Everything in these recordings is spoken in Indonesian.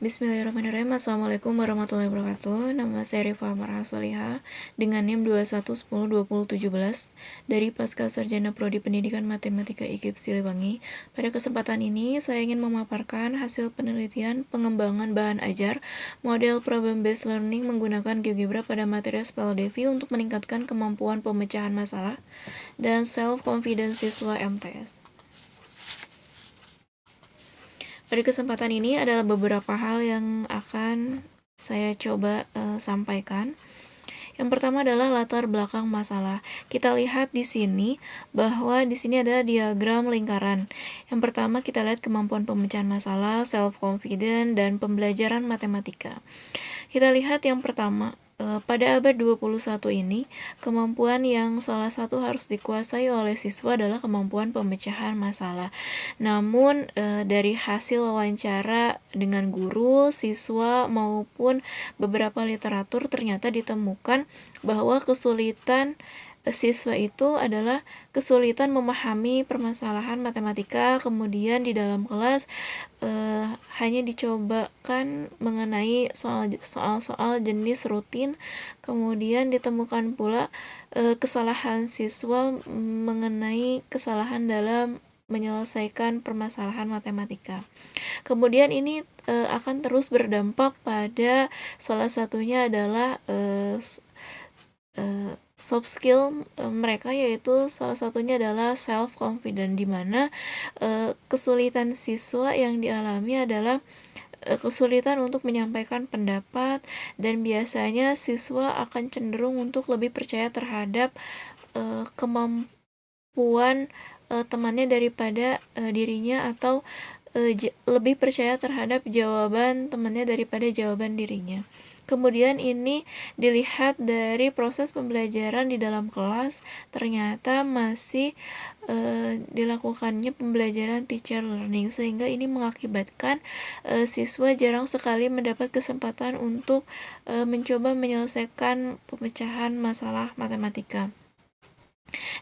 Bismillahirrahmanirrahim. Assalamualaikum warahmatullahi wabarakatuh. Nama saya Rifa Marha Solihah dengan NIM 21102017 dari Pasca Sarjana Prodi Pendidikan Matematika IKIP Siliwangi. Pada kesempatan ini, saya ingin memaparkan hasil penelitian pengembangan bahan ajar model problem based learning menggunakan GeoGebra pada materi SPLDV untuk meningkatkan kemampuan pemecahan masalah dan self-confidence siswa MTS. Pada kesempatan ini adalah beberapa hal yang akan saya coba sampaikan. Yang pertama adalah latar belakang masalah. Kita lihat di sini bahwa di sini ada diagram lingkaran. Yang pertama kita lihat kemampuan pemecahan masalah, self-confidence, dan pembelajaran matematika. Kita lihat yang pertama, pada abad 21 ini, kemampuan yang salah satu harus dikuasai oleh siswa adalah kemampuan pemecahan masalah. Namun, dari hasil wawancara dengan guru, siswa, maupun beberapa literatur ternyata ditemukan bahwa kesulitan siswa itu adalah kesulitan memahami permasalahan matematika, kemudian di dalam kelas hanya dicobakan mengenai soal-soal jenis rutin, kemudian ditemukan pula kesalahan siswa mengenai kesalahan dalam menyelesaikan permasalahan matematika. Kemudian ini akan terus berdampak pada salah satunya adalah soft skill mereka, yaitu salah satunya adalah self confidence, di mana kesulitan siswa yang dialami adalah kesulitan untuk menyampaikan pendapat, dan biasanya siswa akan cenderung untuk lebih percaya terhadap kemampuan temannya daripada dirinya, atau lebih percaya terhadap jawaban temannya daripada jawaban dirinya. Kemudian ini dilihat dari proses pembelajaran di dalam kelas, ternyata masih dilakukannya pembelajaran teacher learning, sehingga ini mengakibatkan siswa jarang sekali mendapat kesempatan untuk mencoba menyelesaikan pemecahan masalah matematika.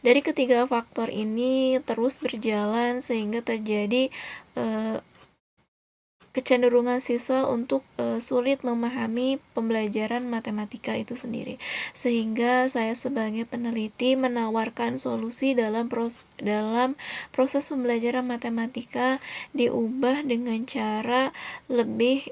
Dari ketiga faktor ini terus berjalan sehingga terjadi kecenderungan siswa untuk sulit memahami pembelajaran matematika itu sendiri, sehingga saya sebagai peneliti menawarkan solusi dalam proses pembelajaran matematika diubah dengan cara lebih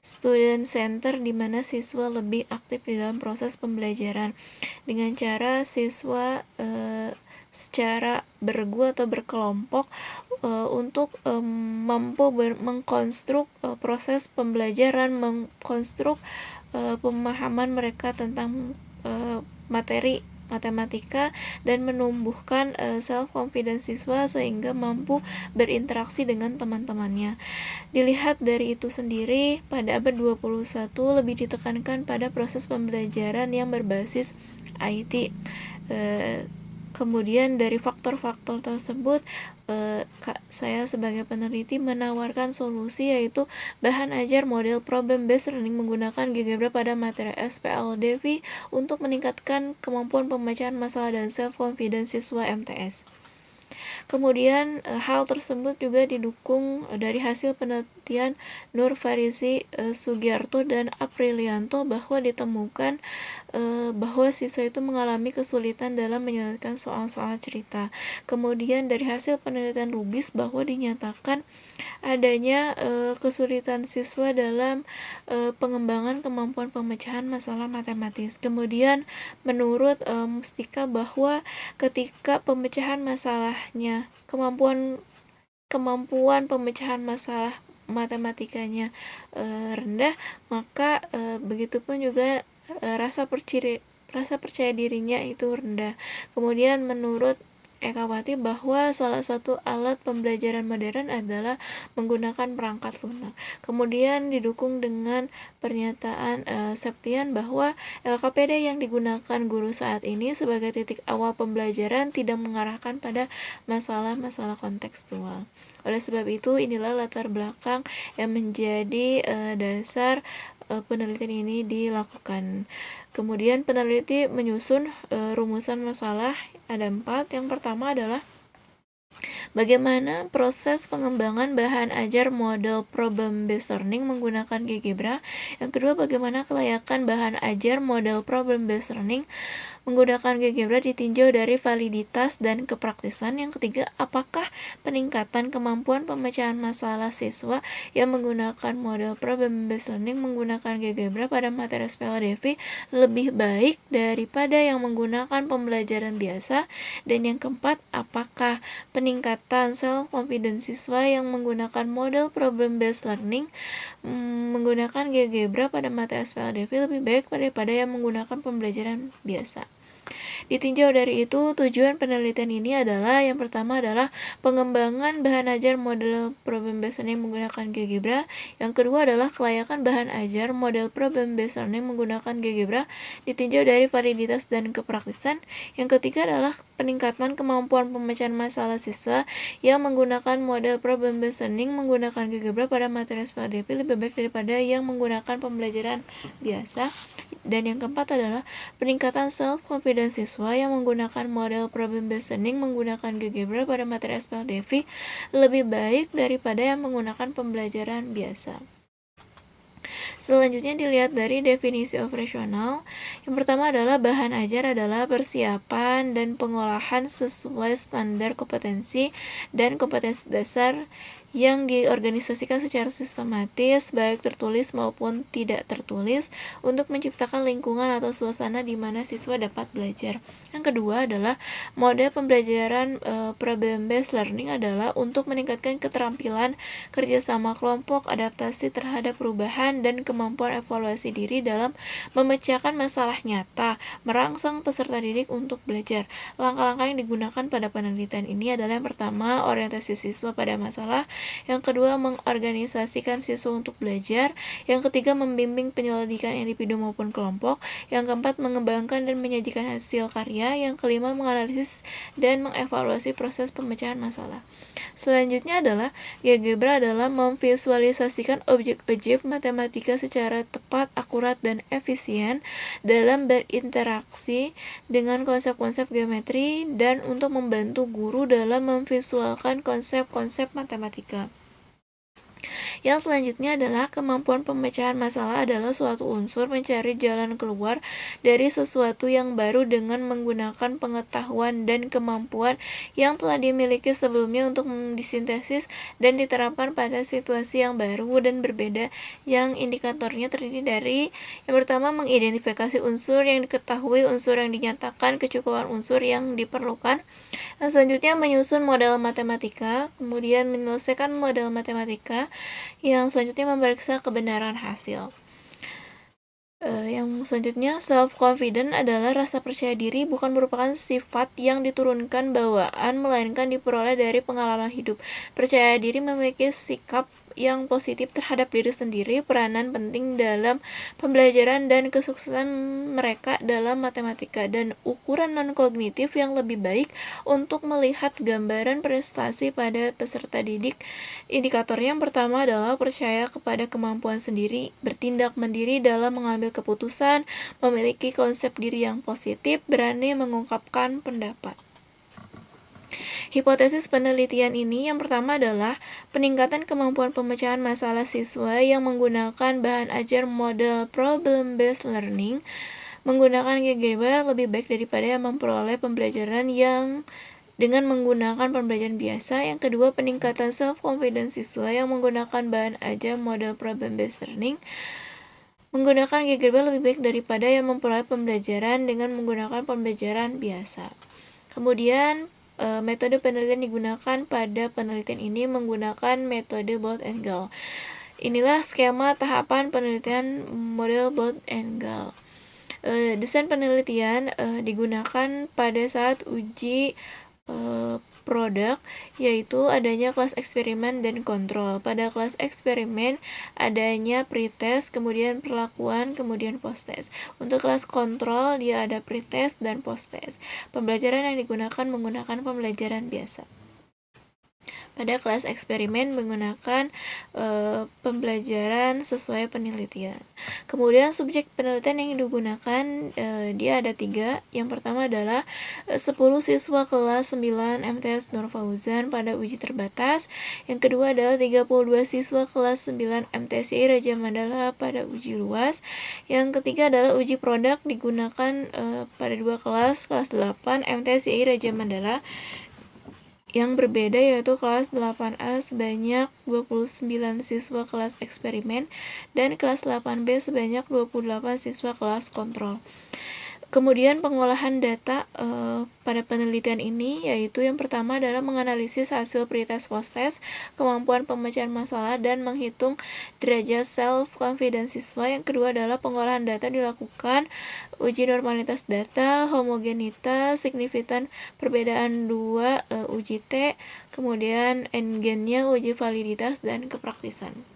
student center, di mana siswa lebih aktif di dalam proses pembelajaran dengan cara siswa secara bergu atau berkelompok untuk mampu mengkonstruk proses pembelajaran, mengkonstruk pemahaman mereka tentang materi matematika, dan menumbuhkan self-confidence siswa sehingga mampu berinteraksi dengan teman-temannya. Dilihat dari itu sendiri, pada abad 21 lebih ditekankan pada proses pembelajaran yang berbasis IT. Kemudian dari faktor-faktor tersebut, saya sebagai peneliti menawarkan solusi, yaitu bahan ajar model problem based learning menggunakan GeoGebra pada materi SPLDV untuk meningkatkan kemampuan pemecahan masalah dan self-confidence siswa MTS. Kemudian hal tersebut juga didukung dari hasil penelitian Nur Farisi Sugiarto dan Aprilianto, bahwa ditemukan bahwa siswa itu mengalami kesulitan dalam menyelesaikan soal-soal cerita. Kemudian dari hasil penelitian Rubis bahwa dinyatakan adanya kesulitan siswa dalam pengembangan kemampuan pemecahan masalah matematis. Kemudian menurut Mustika bahwa ketika pemecahan masalahnya kemampuan pemecahan masalah matematikanya rendah, maka begitupun juga rasa percaya dirinya itu rendah. Kemudian menurut Ekawati bahwa salah satu alat pembelajaran modern adalah menggunakan perangkat lunak. Kemudian didukung dengan pernyataan Septian bahwa LKPD yang digunakan guru saat ini sebagai titik awal pembelajaran tidak mengarahkan pada masalah-masalah kontekstual. Oleh sebab itu, inilah latar belakang yang menjadi dasar penelitian ini dilakukan. Kemudian peneliti menyusun rumusan masalah, ada 4. Yang pertama adalah Bagaimana proses pengembangan bahan ajar model problem based learning menggunakan GeoGebra? Yang kedua, bagaimana kelayakan bahan ajar model problem based learning menggunakan GeoGebra ditinjau dari validitas dan kepraktisan. Yang ketiga, apakah peningkatan kemampuan pemecahan masalah siswa yang menggunakan model problem based learning menggunakan GeoGebra pada materi SPLDV lebih baik daripada yang menggunakan pembelajaran biasa? Dan yang keempat, apakah peningkatan self confidence siswa yang menggunakan model problem based learning menggunakan GeoGebra pada materi SPLDV lebih baik daripada yang menggunakan pembelajaran biasa? Ditinjau dari itu, tujuan penelitian ini adalah yang pertama adalah pengembangan bahan ajar model problem based learning menggunakan GeoGebra. Yang kedua adalah kelayakan bahan ajar model problem based learning menggunakan GeoGebra ditinjau dari validitas dan kepraktisan. Yang ketiga adalah peningkatan kemampuan pemecahan masalah siswa yang menggunakan model problem based learning menggunakan GeoGebra pada materi SPLDV lebih baik daripada yang menggunakan pembelajaran biasa. Dan yang keempat adalah peningkatan self confidence siswa yang menggunakan model problem based learning menggunakan GeoGebra pada materi SPLDV lebih baik daripada yang menggunakan pembelajaran biasa. Selanjutnya dilihat dari definisi operasional. Yang pertama adalah bahan ajar adalah persiapan dan pengolahan sesuai standar kompetensi dan kompetensi dasar yang diorganisasikan secara sistematis, baik tertulis maupun tidak tertulis, untuk menciptakan lingkungan atau suasana di mana siswa dapat belajar. Yang kedua adalah mode pembelajaran problem based learning adalah untuk meningkatkan keterampilan kerjasama kelompok, adaptasi terhadap perubahan, dan kemampuan evaluasi diri dalam memecahkan masalah nyata, merangsang peserta didik untuk belajar. Langkah-langkah yang digunakan pada penelitian ini adalah yang pertama, orientasi siswa pada masalah. Yang kedua, mengorganisasikan siswa untuk belajar. Yang ketiga, membimbing penyelidikan individu maupun kelompok. Yang keempat, mengembangkan dan menyajikan hasil karya. Yang kelima, menganalisis dan mengevaluasi proses pemecahan masalah. Selanjutnya adalah GeoGebra adalah memvisualisasikan objek-objek matematika secara tepat, akurat, dan efisien dalam berinteraksi dengan konsep-konsep geometri dan untuk membantu guru dalam memvisualkan konsep-konsep matematika. Yang selanjutnya adalah kemampuan pemecahan masalah adalah suatu unsur mencari jalan keluar dari sesuatu yang baru dengan menggunakan pengetahuan dan kemampuan yang telah dimiliki sebelumnya untuk disintesis dan diterapkan pada situasi yang baru dan berbeda, yang indikatornya terdiri dari yang pertama, mengidentifikasi unsur yang diketahui, unsur yang dinyatakan, kecukupan unsur yang diperlukan. Yang selanjutnya, menyusun model matematika, kemudian menyelesaikan model matematika. Yang selanjutnya, memeriksa kebenaran hasil. Yang selanjutnya, self-confident adalah rasa percaya diri bukan merupakan sifat yang diturunkan bawaan, melainkan diperoleh dari pengalaman hidup. Percaya diri memiliki sikap yang positif terhadap diri sendiri, peranan penting dalam pembelajaran dan kesuksesan mereka dalam matematika, dan ukuran non-kognitif yang lebih baik untuk melihat gambaran prestasi pada peserta didik. Indikator yang pertama adalah percaya kepada kemampuan sendiri, bertindak mandiri dalam mengambil keputusan, memiliki konsep diri yang positif, berani mengungkapkan pendapat. Hipotesis penelitian ini yang pertama adalah peningkatan kemampuan pemecahan masalah siswa yang menggunakan bahan ajar model problem based learning menggunakan GeoGebra lebih baik daripada yang memperoleh pembelajaran yang dengan menggunakan pembelajaran biasa. Yang kedua, peningkatan self confidence siswa yang menggunakan bahan ajar model problem based learning menggunakan GeoGebra lebih baik daripada yang memperoleh pembelajaran dengan menggunakan pembelajaran biasa. Kemudian metode penelitian digunakan pada penelitian ini menggunakan metode Bolt and Gall. Inilah skema tahapan penelitian model Bolt and Gall. Desain penelitian digunakan pada saat uji produk, yaitu adanya kelas eksperimen dan kontrol. Pada kelas eksperimen adanya pretest, kemudian perlakuan, kemudian posttest. Untuk kelas kontrol dia ada pretest dan posttest. Pembelajaran yang digunakan menggunakan pembelajaran biasa. pada kelas eksperimen menggunakan pembelajaran sesuai penelitian. Kemudian subjek penelitian yang digunakan dia ada 3. Yang pertama adalah 10 siswa kelas 9 MTS Nur Fauzan pada uji terbatas. Yang kedua adalah 32 siswa kelas 9 MTSI Raja Mandala pada uji luas. Yang ketiga adalah uji produk digunakan pada 2 kelas 8 MTSI Raja Mandala yang berbeda, yaitu kelas 8A sebanyak 29 siswa kelas eksperimen dan kelas 8B sebanyak 28 siswa kelas kontrol. Kemudian pengolahan data pada penelitian ini yaitu yang pertama adalah menganalisis hasil pretest post-test, kemampuan pemecahan masalah, dan menghitung derajat self-confidence siswa. Yang kedua adalah pengolahan data dilakukan uji normalitas data, homogenitas, signifikan perbedaan 2, uji T, kemudian n-nya uji validitas, dan kepraktisan.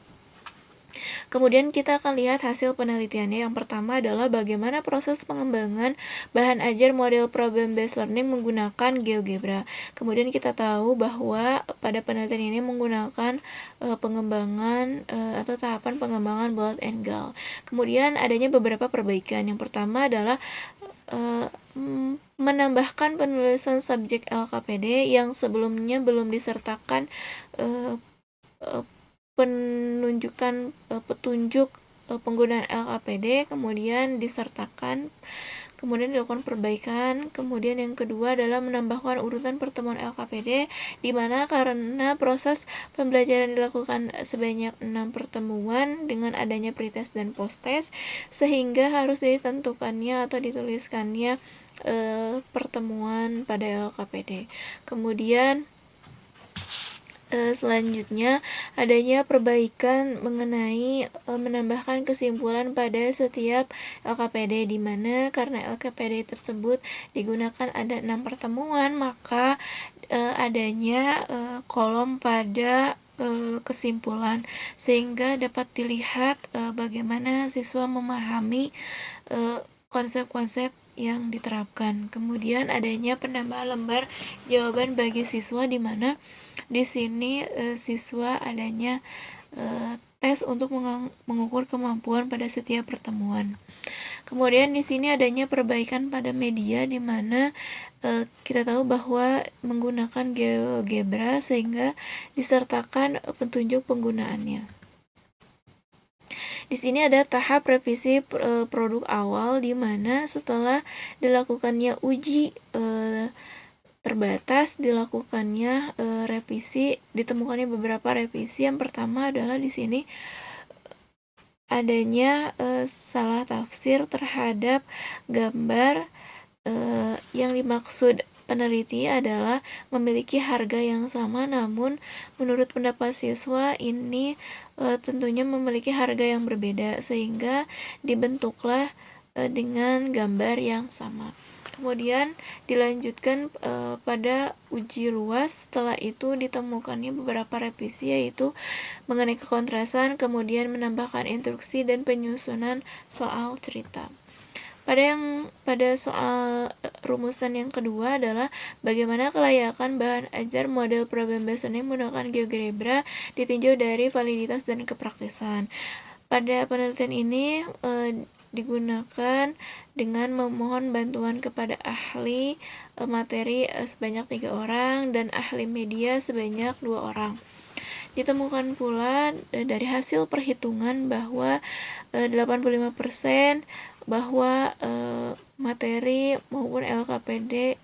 Kemudian kita akan lihat hasil penelitiannya. Yang pertama adalah bagaimana proses pengembangan bahan ajar model problem based learning menggunakan GeoGebra. Kemudian kita tahu bahwa pada penelitian ini menggunakan pengembangan atau tahapan pengembangan Bolt and Gall. Kemudian adanya beberapa perbaikan. Yang pertama adalah menambahkan penulisan subjek LKPD yang sebelumnya belum disertakan petunjuk penggunaan LKPD, kemudian disertakan, kemudian dilakukan perbaikan. Kemudian yang kedua adalah menambahkan urutan pertemuan LKPD, di mana karena proses pembelajaran dilakukan sebanyak 6 pertemuan dengan adanya pretest dan post-test, sehingga harus ditentukannya atau dituliskannya pertemuan pada LKPD. Kemudian selanjutnya adanya perbaikan mengenai menambahkan kesimpulan pada setiap LKPD, di mana karena LKPD tersebut digunakan ada 6 pertemuan, maka adanya kolom pada kesimpulan, sehingga dapat dilihat bagaimana siswa memahami konsep-konsep yang diterapkan. Kemudian adanya penambahan lembar jawaban bagi siswa, di mana di sini siswa adanya tes untuk mengukur kemampuan pada setiap pertemuan. Kemudian di sini adanya perbaikan pada media, di mana kita tahu bahwa menggunakan GeoGebra sehingga disertakan petunjuk penggunaannya. Di sini ada tahap revisi produk awal, di mana setelah dilakukannya uji terbatas, dilakukannya revisi, ditemukannya beberapa revisi. Yang pertama adalah di sini adanya salah tafsir terhadap gambar yang dimaksud peneliti adalah memiliki harga yang sama, namun menurut pendapat siswa ini tentunya memiliki harga yang berbeda, sehingga dibentuklah dengan gambar yang sama. Kemudian dilanjutkan pada uji luas. Setelah itu ditemukannya beberapa revisi, yaitu mengenai kekontrasan, kemudian menambahkan instruksi dan penyusunan soal cerita. Pada soal rumusan yang kedua adalah bagaimana kelayakan bahan ajar model problem based learning menggunakan GeoGebra ditinjau dari validitas dan kepraktisan. Pada penelitian ini digunakan dengan memohon bantuan kepada ahli materi sebanyak 3 orang dan ahli media sebanyak 2 orang. Ditemukan pula dari hasil perhitungan bahwa 85% bahwa materi maupun LKPD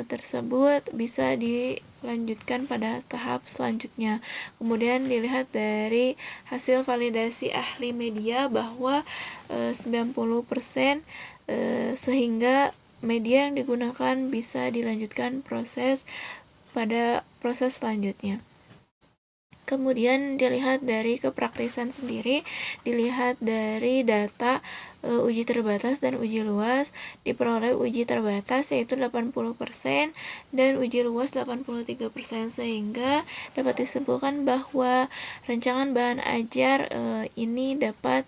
tersebut bisa dilanjutkan pada tahap selanjutnya. Kemudian dilihat dari hasil validasi ahli media bahwa 90% sehingga media yang digunakan bisa dilanjutkan pada proses selanjutnya. Kemudian dilihat dari kepraktisan sendiri, dilihat dari data uji terbatas dan uji luas. Diperoleh uji terbatas yaitu 80% dan uji luas 83%, sehingga dapat disimpulkan bahwa rancangan bahan ajar ini dapat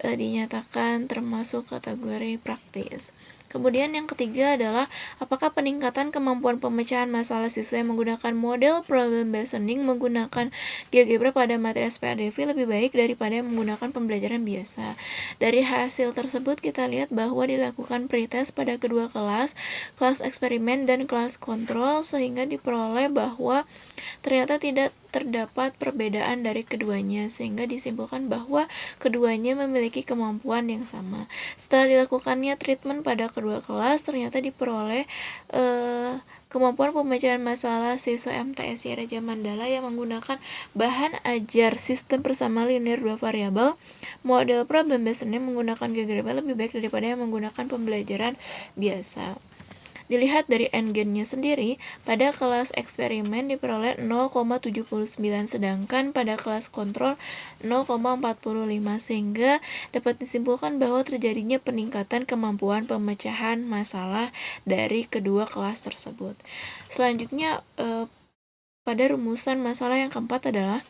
dinyatakan termasuk kategori praktis. Kemudian yang ketiga adalah apakah peningkatan kemampuan pemecahan masalah siswa yang menggunakan model problem based learning menggunakan GeoGebra pada materi SPADV lebih baik daripada yang menggunakan pembelajaran biasa. Dari hasil tersebut kita lihat bahwa dilakukan pretest pada kedua kelas eksperimen dan kelas kontrol, sehingga diperoleh bahwa ternyata tidak terdapat perbedaan dari keduanya, sehingga disimpulkan bahwa keduanya memiliki kemampuan yang sama. Setelah dilakukannya treatment pada kedua kelas, ternyata diperoleh kemampuan pemecahan masalah siswa MTSI Raja Mandala yang menggunakan bahan ajar sistem bersama linear 2 variabel model problem based learning menggunakan GeoGebra lebih baik daripada yang menggunakan pembelajaran biasa. Dilihat dari n-nya sendiri, pada kelas eksperimen diperoleh 0,79, sedangkan pada kelas kontrol 0,45, sehingga dapat disimpulkan bahwa terjadinya peningkatan kemampuan pemecahan masalah dari kedua kelas tersebut. Selanjutnya, pada rumusan masalah yang keempat adalah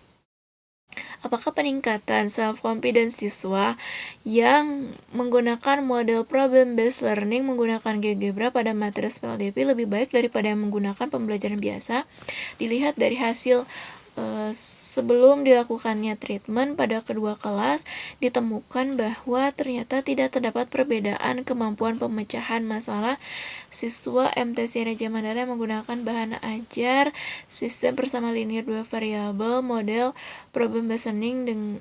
apakah peningkatan self-confidence siswa yang menggunakan model problem-based learning menggunakan GeoGebra pada materi SPLDP lebih baik daripada yang menggunakan pembelajaran biasa? Dilihat dari hasil sebelum dilakukannya treatment pada kedua kelas, ditemukan bahwa ternyata tidak terdapat perbedaan kemampuan pemecahan masalah siswa MTSI Raja Mandala yang menggunakan bahan ajar sistem bersama linear 2 variabel model problem based learning dengan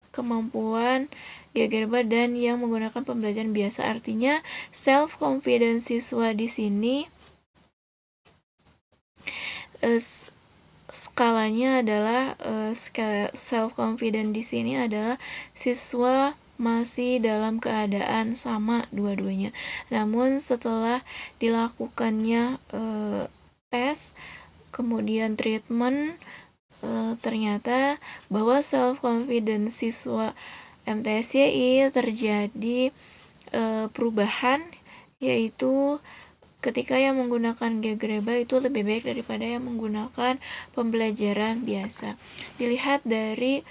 kemampuan GeoGebra dan yang menggunakan pembelajaran biasa. Artinya self confidence siswa di sini skalanya adalah self confident di sini adalah siswa masih dalam keadaan sama dua-duanya. Namun setelah dilakukannya tes kemudian treatment, ternyata bahwa self confidence siswa MTSI terjadi perubahan, yaitu ketika yang menggunakan GeoGebra itu lebih baik daripada yang menggunakan pembelajaran biasa. Dilihat dari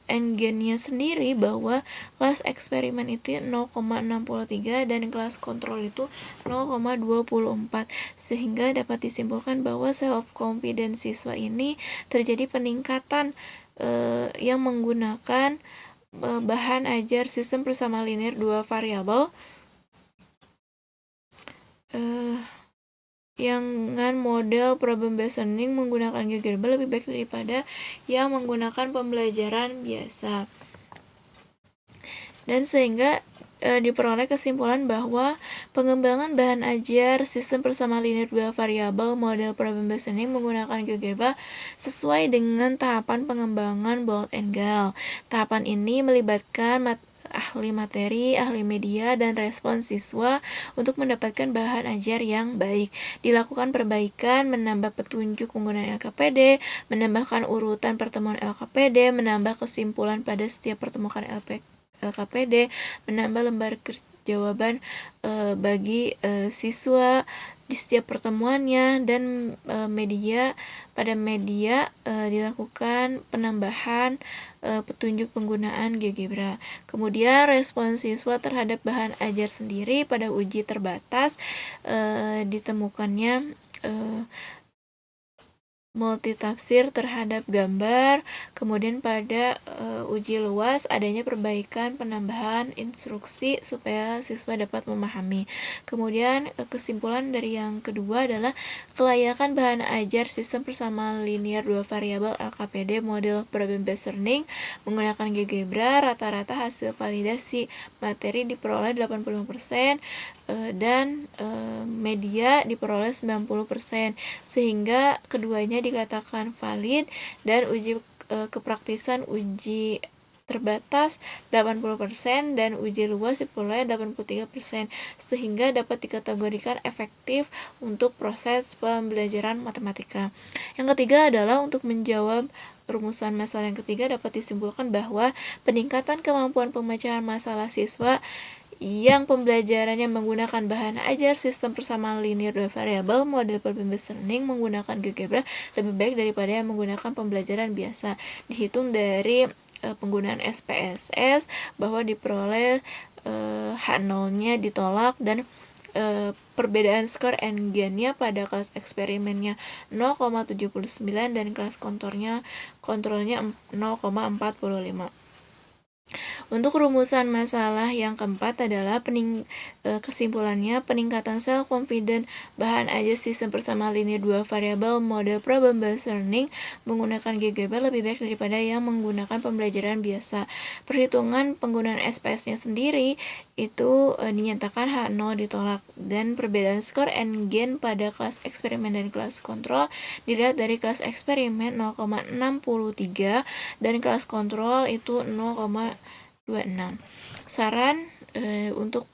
n-nya sendiri bahwa kelas eksperimen itu 0,63 dan kelas kontrol itu 0,24, sehingga dapat disimpulkan bahwa self confidence siswa ini terjadi peningkatan yang menggunakan bahan ajar sistem bersama linear 2 variabel yang dengan model problem based learning menggunakan GeoGebra lebih baik daripada yang menggunakan pembelajaran biasa. Dan sehingga diperoleh kesimpulan bahwa pengembangan bahan ajar sistem bersama linear 2 variabel model problem based learning menggunakan GeoGebra sesuai dengan tahapan pengembangan Bolt-Engel. Tahapan ini melibatkan ahli materi, ahli media, dan respons siswa untuk mendapatkan bahan ajar yang baik. Dilakukan perbaikan, menambah petunjuk penggunaan LKPD, menambahkan urutan pertemuan LKPD, menambah kesimpulan pada setiap pertemuan LKPD, menambah lembar jawaban bagi siswa di setiap pertemuannya, dan pada media dilakukan penambahan petunjuk penggunaan GeoGebra. Kemudian respons siswa terhadap bahan ajar sendiri pada uji terbatas ditemukannya multitafsir terhadap gambar. Kemudian pada uji luas adanya perbaikan penambahan instruksi supaya siswa dapat memahami. Kemudian kesimpulan dari yang kedua adalah kelayakan bahan ajar sistem bersama linear 2 variabel LKPD model problem based learning menggunakan GeoGebra. Rata-rata hasil validasi materi diperoleh 85% dan media diperoleh 90%, sehingga keduanya dikatakan valid, dan uji kepraktisan uji terbatas 80% dan uji luas diperoleh 83%, sehingga dapat dikategorikan efektif untuk proses pembelajaran matematika. Yang ketiga adalah untuk menjawab rumusan masalah yang ketiga dapat disimpulkan bahwa peningkatan kemampuan pemecahan masalah siswa yang pembelajarannya menggunakan bahan ajar sistem persamaan linear 2 variabel model problem based learning menggunakan GeoGebra lebih baik daripada yang menggunakan pembelajaran biasa. Dihitung dari penggunaan SPSS bahwa diperoleh H0-nya ditolak, dan perbedaan skor and gain-nya pada kelas eksperimennya 0,79 dan kelas kontrolnya 0,45. Untuk rumusan masalah yang keempat adalah kesimpulannya, peningkatan self confidence bahan ajar sistem persamaan linear 2 variabel model problem based learning menggunakan GGB lebih baik daripada yang menggunakan pembelajaran biasa. Perhitungan penggunaan SPS-nya sendiri itu dinyatakan H0 ditolak, dan perbedaan skor and gain pada kelas eksperimen dan kelas kontrol dilihat dari kelas eksperimen 0,63 dan kelas kontrol itu 0,26. Saran untuk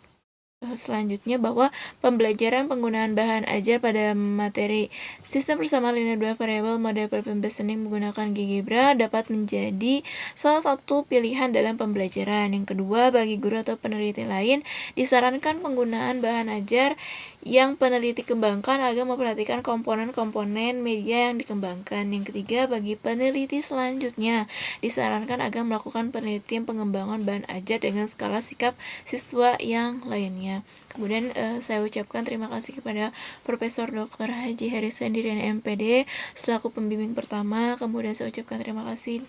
selanjutnya bahwa pembelajaran penggunaan bahan ajar pada materi sistem persamaan linear 2 variabel model problem based learning menggunakan GeoGebra dapat menjadi salah satu pilihan dalam pembelajaran. Yang kedua, bagi guru atau peneliti lain disarankan penggunaan bahan ajar yang peneliti kembangkan agar memperhatikan komponen-komponen media yang dikembangkan. Yang ketiga, bagi peneliti selanjutnya disarankan agar melakukan penelitian pengembangan bahan ajar dengan skala sikap siswa yang lainnya. Kemudian saya ucapkan terima kasih kepada Profesor Dr. Haji Heri Sendirian MPD selaku pembimbing pertama. Kemudian saya ucapkan terima kasih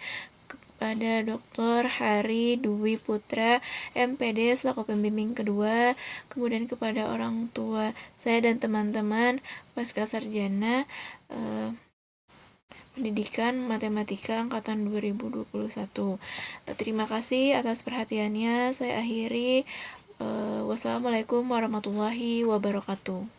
kepada Dr. Hari Dwi Putra MPD selaku pembimbing kedua, kemudian kepada orang tua saya dan teman-teman pasca sarjana pendidikan matematika angkatan 2021. Terima kasih atas perhatiannya. Saya akhiri. Wassalamualaikum warahmatullahi wabarakatuh.